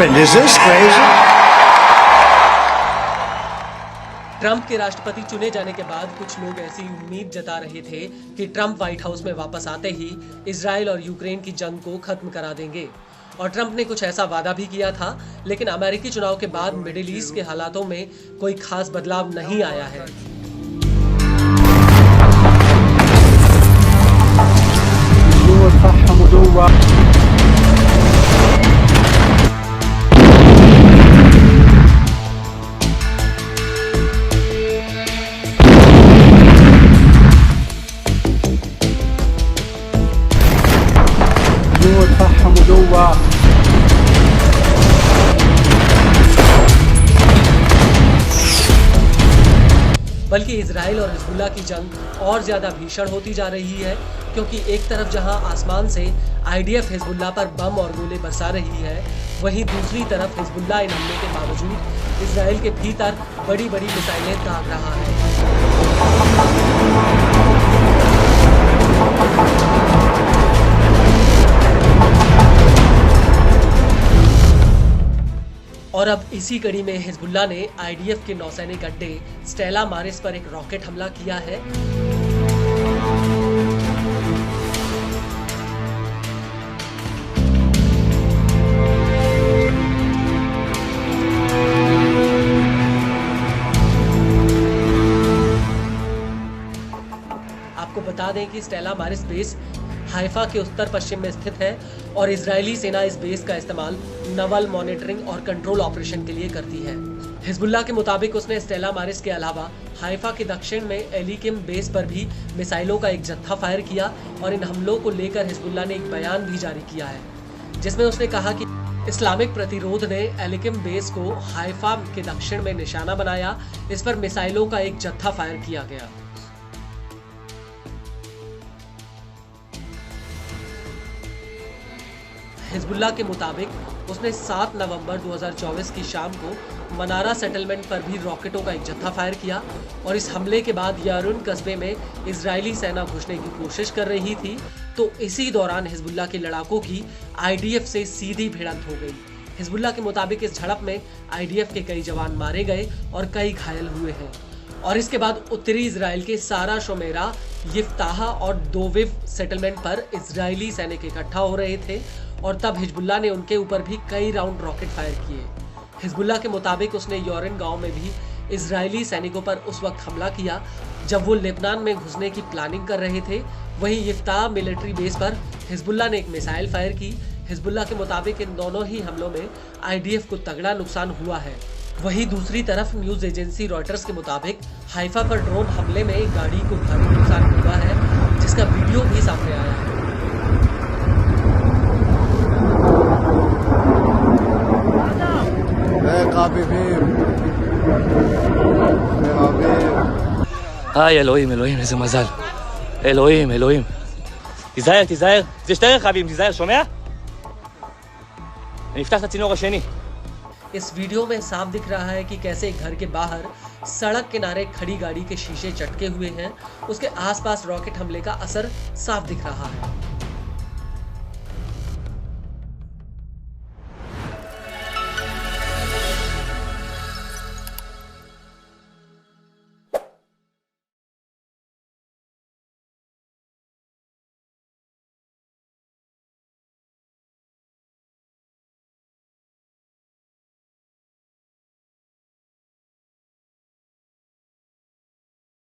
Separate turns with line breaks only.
happened? Is this crazy?
Trump के राष्ट्रपति चुने जाने के बाद कुछ लोग ऐसी उम्मीद जता रहे थे कि ट्रंप व्हाइट हाउस में वापस आते ही इजराइल और यूक्रेन की जंग को खत्म करा देंगे। और ट्रंप ने कुछ ऐसा वादा भी किया था, लेकिन अमेरिकी चुनाव के बाद मिडिल ईस्ट के हालातों में कोई खास बदलाव नहीं आया है। बल्कि इजराइल और हिजबुल्लाह की जंग और ज्यादा भीषण होती जा रही है, क्योंकि एक तरफ जहां आसमान से आईडीएफ हिजबुल्लाह पर बम और गोले बरसा रही है, वहीं दूसरी तरफ हिजबुल्लाह इन हमले के बावजूद इजराइल के भीतर बड़ी बड़ी मिसाइलें दाग रहा है। और अब इसी कड़ी में हिजबुल्लाह ने आईडीएफ के नौसैनिक अड्डे स्टेला मारिस पर एक रॉकेट हमला किया है। आपको बता दें कि स्टेला मारिस बेस हाइफा के उत्तर पश्चिम में स्थित है और इजरायली सेना इस बेस का इस्तेमाल नवल मॉनिटरिंग और कंट्रोल ऑपरेशन के लिए करती है। हिजबुल्लाह के मुताबिक उसने स्टेला मारिस के अलावा हाइफा के दक्षिण में एलिकिम बेस पर भी मिसाइलों का एक जत्था फायर किया और इन हमलों को लेकर हिजबुल्लाह ने एक बयान भी जारी किया है, जिसमें उसने कहा कि इस्लामिक प्रतिरोध ने एलिकिम बेस को हाइफा के दक्षिण में निशाना बनाया। इस पर मिसाइलों का एक जत्था फायर किया गया। हिजबुल्लाह के मुताबिक उसने 7 नवंबर 2024 की शाम को मनारा सेटलमेंट पर भी रॉकेटों का एक जत्था फायर किया और इस हमले के बाद यारून कस्बे में इजरायली सेना घुसने की कोशिश कर रही थी, तो इसी दौरान हिजबुल्लाह के लड़ाकों की आईडीएफ से सीधी भिड़ंत हो गई। हिजबुल्लाह के मुताबिक इस झड़प में आईडीएफ के कई जवान मारे गए और कई घायल हुए हैं। और इसके बाद उत्तरी इजराइल के सारा शोमेरा, यिफ्ताहा और दोविव सेटलमेंट पर इजरायली सैनिक इकट्ठा हो रहे थे और तब हिजबुल्लाह ने उनके ऊपर भी कई राउंड रॉकेट फायर किए। हिजबुल्लाह के मुताबिक उसने योरेन गांव में भी इजरायली सैनिकों पर उस वक्त हमला किया जब वो लेबनान में घुसने की प्लानिंग कर रहे थे। वहीं यिफ्ताह मिलिट्री बेस पर हिजबुल्लाह ने एक मिसाइल फायर की। हिजबुल्लाह के मुताबिक इन दोनों ही हमलों में आईडीएफ को तगड़ा नुकसान हुआ है। वहीं दूसरी तरफ न्यूज एजेंसी रॉयटर्स के मुताबिक हाइफा पर ड्रोन हमले में एक गाड़ी को भारी नुकसान हुआ है, जिसका वीडियो भी सामने आया है।
אלוהים, אלוהים, איזה מזל. אלוהים, אלוהים. תיזהר, תיזהר. זה שתי רכבים, תיזהר, שומע? אני אפתח את הצינור השני.
इस वीडियो में साफ दिख रहा है कि कैसे घर के बाहर सड़क किनारे खड़ी गाड़ी के शीशे चटके हुए हैं। उसके आसपास रॉकेट हमले का असर साफ दिख रहा है।